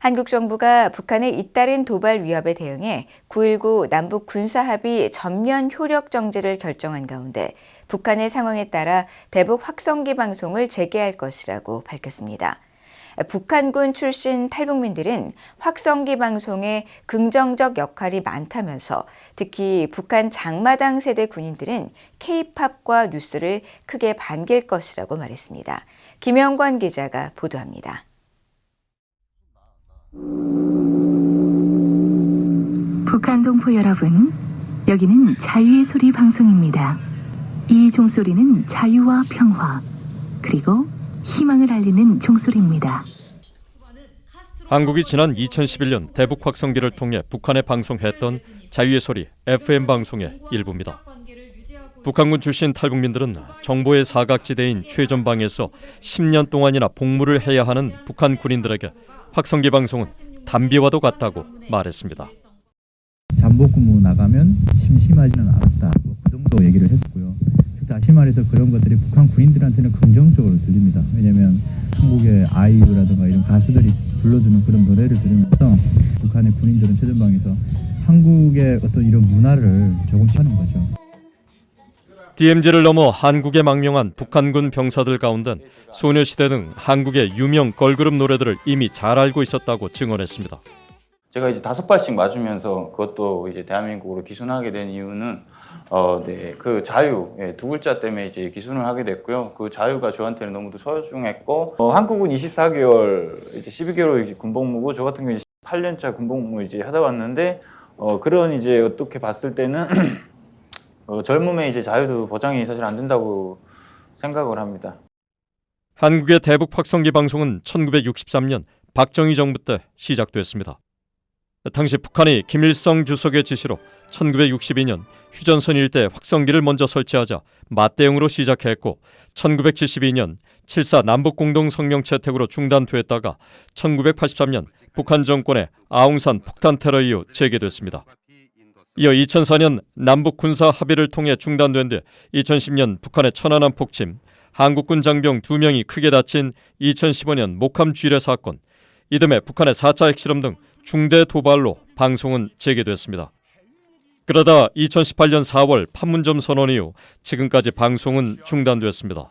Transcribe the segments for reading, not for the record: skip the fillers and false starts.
한국 정부가 북한의 잇따른 도발 위협에 대응해 9.19 남북 군사합의 전면 효력 정지를 결정한 가운데 북한의 상황에 따라 대북 확성기 방송을 재개할 것이라고 밝혔습니다. 북한군 출신 탈북민들은 확성기 방송에 긍정적 역할이 많다면서 특히 북한 장마당 세대 군인들은 K-팝과 뉴스를 크게 반길 것이라고 말했습니다. 김영관 기자가 보도합니다. 북한 동포 여러분, 여기는 자유의 소리 방송입니다. 이 종소리는 자유와 평화, 그리고 희망을 알리는 종소리입니다. 한국이 지난 2011년 대북 확성기를 통해 북한에 방송했던 자유의 소리 FM 방송의 일부입니다. 북한군 출신 탈북민들은 정보의 사각지대인 최전방에서 10년 동안이나 복무를 해야 하는 북한 군인들에게 확성기 방송은 담비와도 같다고 말했습니다. 잠복 근무 나가면 심심하지는 않았다. 그 정도 얘기를 했었고요. 즉 다시 말해서 그런 것들이 북한 군인들한테는 긍정적으로 들립니다. 왜냐하면 한국의 아이유라든가 이런 가수들이 불러주는 그런 노래를 들으면서 북한의 군인들은 최전방에서 한국의 어떤 이런 문화를 조금씩 하는 거죠. DMZ를 넘어 한국에 망명한 북한군 병사들 가운데 소녀시대 등 한국의 유명 걸그룹 노래들을 이미 잘 알고 있었다고 증언했습니다. 제가 이제 5발씩 맞으면서 그것도 이제 대한민국으로 기순하게 된 이유는 그 자유, 두 글자 때문에 이제 기순을 하게 됐고요. 그 자유가 저한테는 너무도 소중했고, 한국은 24개월, 이제 12개월 이제 군복무고, 저 같은 경우는 8년차 군복무 이제 하다 왔는데, 그런 이제 어떻게 봤을 때는 젊음의 이제 자유도 보장이 사실 안 된다고 생각을 합니다. 한국의 대북 확성기 방송은 1963년 박정희 정부 때 시작됐습니다. 당시 북한이 김일성 주석의 지시로 1962년 휴전선 일대 확성기를 먼저 설치하자 맞대응으로 시작했고 1972년 7.4 남북공동성명 채택으로 중단됐다가 1983년 북한 정권의 아웅산 폭탄 테러 이후 재개됐습니다. 이어 2004년 남북 군사 합의를 통해 중단된 뒤 2010년 북한의 천안함 폭침, 한국군 장병 2명이 크게 다친 2015년 목함 쥐뢰 사건, 이듬해 북한의 4차 핵실험 등 중대 도발로 방송은 재개됐습니다. 그러다 2018년 4월 판문점 선언 이후 지금까지 방송은 중단됐습니다.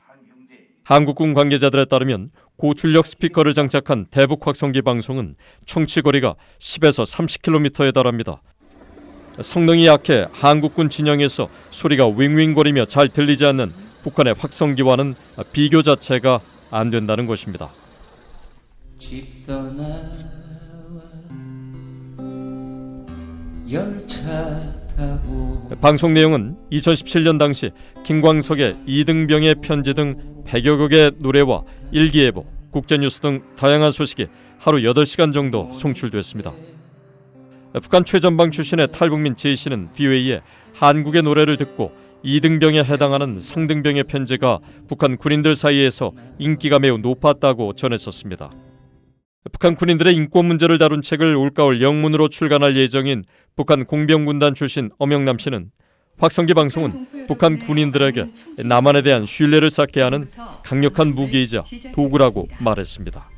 한국군 관계자들에 따르면 고출력 스피커를 장착한 대북 확성기 방송은 청취거리가 10에서 30km에 달합니다. 성능이 약해 한국군 진영에서 소리가 윙윙거리며 잘 들리지 않는 북한의 확성기와는 비교 자체가 안 된다는 것입니다. 집 떠나와 열차 타고 방송 내용은 2017년 당시 김광석의 이등병의 편지 등 100여 곡의 노래와 일기예보, 국제뉴스 등 다양한 소식이 하루 8시간 정도 송출됐습니다. 북한 최전방 출신의 탈북민 J씨는 VOA에 한국의 노래를 듣고 이등병에 해당하는 상등병의 편지가 북한 군인들 사이에서 인기가 매우 높았다고 전했었습니다. 북한 군인들의 인권 문제를 다룬 책을 올가을 영문으로 출간할 예정인 북한 공병군단 출신 엄영남 씨는 확성기 방송은 북한 군인들에게 남한에 대한 신뢰를 쌓게 하는 강력한 무기이자 도구라고 말했습니다.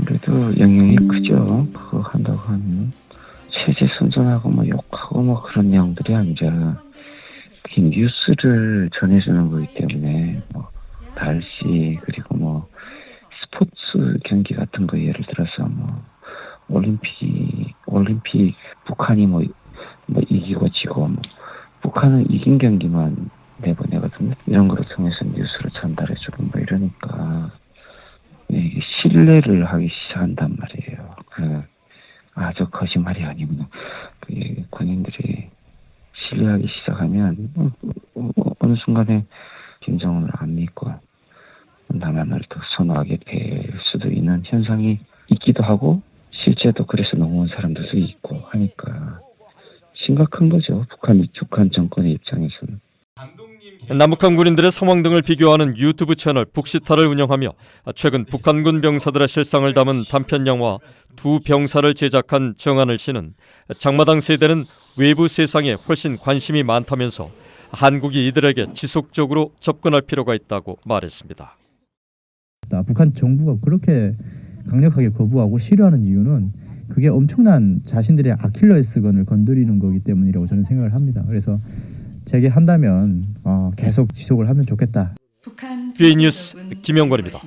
그래도 영향이 크죠. 그거 한다고 하면 체제 선전하고 뭐 욕하고 뭐 그런 내용들이 아니라 그 뉴스를 전해주는 거기 때문에 뭐 날씨 그리고 뭐 스포츠 경기 같은 거 예를 들어서 뭐 올림픽 북한이 뭐 이기고 지고 뭐 북한은 이긴 경기만 내보내거든요. 이런 거를 통해서 뉴스를 전달해주고 뭐 이러니까 신뢰를 하기 시작한단 말이에요. 저 거짓말이 아니구나. 군인들이 신뢰하기 시작하면 어느 순간에 김정은을 안 믿고 남한을 더 선호하게 될 수도 있는 현상이 있기도 하고 실제도 그래서 넘어온 사람들도 있고 하니까 심각한 거죠. 북한 정권의 입장에서는. 남북한 군인들의 상황 등을 비교하는 유튜브 채널 북시타를 운영하며 최근 북한군 병사들의 실상을 담은 단편 영화 두 병사를 제작한 정한을 씨는 장마당 세대는 외부 세상에 훨씬 관심이 많다면서 한국이 이들에게 지속적으로 접근할 필요가 있다고 말했습니다. 북한 정부가 그렇게 강력하게 거부하고 싫어하는 이유는 그게 엄청난 자신들의 아킬레스건을 건드리는 거기 때문이라고 저는 생각을 합니다. 그래서 재개한다면 계속 지속을 하면 좋겠다. BA 뉴스 김영권입니다.